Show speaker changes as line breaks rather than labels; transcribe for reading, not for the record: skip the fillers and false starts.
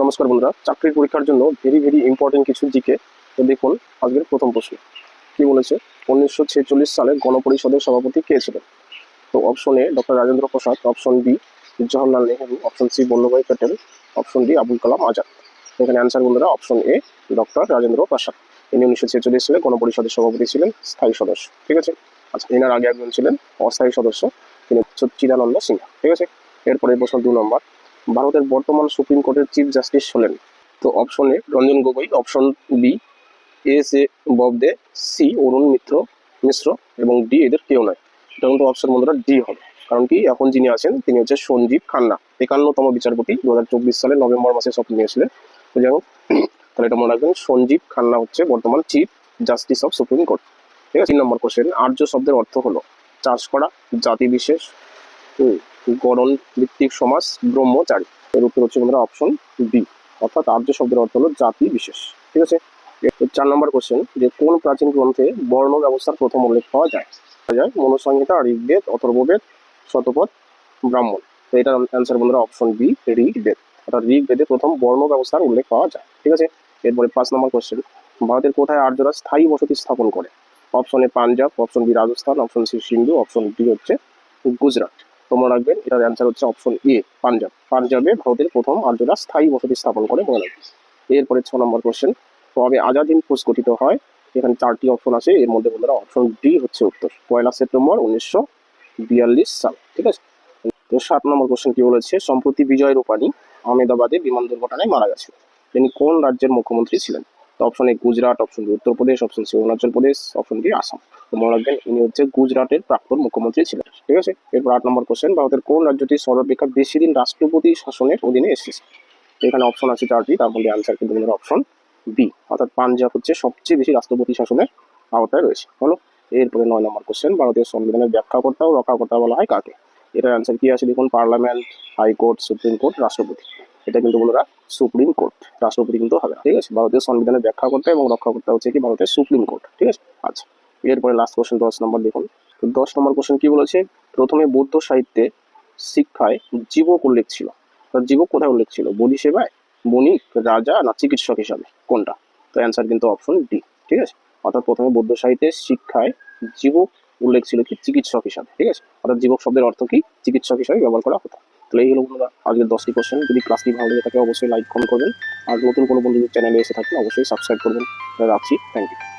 নমস্কার বন্ধুরা, চাকরির পরীক্ষার জন্য ভেরি ইম্পর্টেন্ট কিছু জিকে। তো দেখুন আজকের প্রথম প্রশ্ন কি বলেছে। 1946 সালে গণপরিষদের সভাপতি কে ছিলেন? তো option A doctor Rajendra Prasad, option B Jawaharlal Nehru, option C Vallabhbhai Patel, option D Abul Kalam Azad. এখানে অ্যান্সার বন্ধুরা option A doctor Rajendra Prasad. ইনি 1946 সালে গণপরিষদের সভাপতি ছিলেন, স্থায়ী সদস্য। ঠিক আছে। আচ্ছা, এনার আগে একজন ছিলেন অস্থায়ী সদস্য, তিনি চিদানন্দ সিনহা। ঠিক আছে। এরপরে প্রশ্ন 2 নম্বর, ভারতের বর্তমান সুপ্রিম কোর্টের চিফ জাস্টিস হলেন? তো option A Ranjan Gogoi, option B S A Bobde, C Arun Mishra এবং ডি এদের কেউ নয়। এটা কিন্তু অপশন বন্ধুরা ডি হবে। কারণ কি, এখন যিনি আছেন তিনি হচ্ছে সঞ্জীব খান্না, 51তম বিচারপতি, 2024 সালের নভেম্বর মাসে শপথ নিয়েছিলেন। তো যাই হোক, তাহলে এটা মনে রাখবেন, সঞ্জীব খান্না হচ্ছে বর্তমান chief justice of supreme court. ঠিক আছে। 3 নম্বর কোশ্চেন, আর্য শব্দের অর্থ হলো চাষ করা, জাতি বিশেষ, গড়ন ভিত্তিক সমাজ, ব্রহ্মচারী। এর উত্তর হচ্ছে বন্ধুরা অপশন বি, অর্থাৎ আর্য শব্দের অর্থ হলো জাতি বিশেষ। ঠিক আছে। 4 নম্বর কোশ্চেন, যে কোন প্রাচীন গ্রন্থে বর্ণ ব্যবস্থার প্রথম উল্লেখ পাওয়া যায়? মনুসংহিতা, ঋগ্বেদ, অথর্ববেদ, শতপথ, ব্রাহ্মণ। তো এটার অ্যান্সার বন্ধুরা অপশন বি, ঋগ্বেদ। অর্থাৎ ঋগ্বেদে প্রথম বর্ণ ব্যবস্থার উল্লেখ পাওয়া যায়। ঠিক আছে। এরপরে 5 নম্বর কোশ্চেন, ভারতের কোথায় আর্যরা স্থায়ী বসতি স্থাপন করে? Option A Punjab, option B Rajasthan, option C Sindhu, option D হচ্ছে গুজরাট। তোমরা রাখবেন এটার অ্যান্সার হচ্ছে অপশন এ, পাঞ্জাব। পাঞ্জাবে ভারতের প্রথম আর্যরা স্থায়ী বসতি স্থাপন করে, মনে রাখবেন। এরপরে 6 নম্বর কোশ্চেন, কবে আজাদ হিন্দ ফৌজ গঠিত হয়? এখানে 4টি অপশন আছে, এর মধ্যে বন্ধুরা অপশন ডি হচ্ছে উত্তর, 1 সেপ্টেম্বর 1942 সাল। ঠিক আছে। তো 7 নম্বর কোশ্চেন কি বলেছে, সম্প্রতি বিজয় রূপানী আহমেদাবাদে বিমান দুর্ঘটনায় মারা গেছে, তিনি কোন রাজ্যের মুখ্যমন্ত্রী ছিলেন? তো option A Gujarat, option B Uttar Pradesh, option C Arunachal Pradesh, option D Assam. তো মনে রাখবেন ইনি হচ্ছে গুজরাটের প্রাক্তন মুখ্যমন্ত্রী ছিলেন। ঠিক আছে। এরপর 8 নম্বর কোশ্চেন, ভারতের কোন রাজ্যটি সর্বাপেক্ষা বেশি দিন রাষ্ট্রপতি শাসনের অধীনে এসেছে? এখানে অপশন আছে 4টি, তার মধ্যে অ্যান্সার কিন্তু অপশন বি, অর্থাৎ পাঞ্জাব হচ্ছে সবচেয়ে বেশি রাষ্ট্রপতি শাসনের আওতায় রয়েছে। হলো। এরপরে 9 নম্বর কোশ্চেন, ভারতের সংবিধানের ব্যাখ্যাকর্তা ও রক্ষাকর্তা বলা হয় কাকে? এটার অ্যান্সার কি আছে দেখুন, পার্লামেন্ট, হাইকোর্ট, সুপ্রিম কোর্ট, রাষ্ট্রপতি। এটা কিন্তু বন্ধুরা সুপ্রিম কোর্ট, রাষ্ট্রপতি কিন্তু হবে না। ঠিক আছে। ভারতের সংবিধানের ব্যাখ্যাকর্তা এবং রক্ষাকর্তা হচ্ছে কি ভারতের সুপ্রিম কোর্ট। ঠিক আছে। আচ্ছা, এরপরে লাস্ট কোশ্চেন 10 নম্বর দেখুন। তো 10 নম্বর কোশ্চেন কি বলেছে, প্রথমে বৌদ্ধ সাহিত্যে শিক্ষায় জীবক উল্লেখ ছিল। জীবক কোথায় উল্লেখ ছিল? বলি সেবায়, বণিক, রাজা না চিকিৎসক হিসাবে, কোনটা? তো অ্যান্সার কিন্তু অপশন ডি। ঠিক আছে। অর্থাৎ প্রথমে বৌদ্ধ সাহিত্যের শিক্ষায় জীবক উল্লেখ ছিল কি চিকিৎসক হিসাবে। ঠিক আছে। অর্থাৎ জীবক শব্দের অর্থ কি চিকিৎসক হিসাবে ব্যবহার করা হতো। তাহলে এই হলো বন্ধুরা আজকের 10টি কোশ্চেন। যদি ক্লাসটি ভালো লেগে থাকে অবশ্যই লাইক কমেন্ট করবেন, আর নতুন কোনো বন্ধুদের চ্যানেলে এসে থাকলে অবশ্যই সাবস্ক্রাইব করবেন। রাখছি, থ্যাংক ইউ।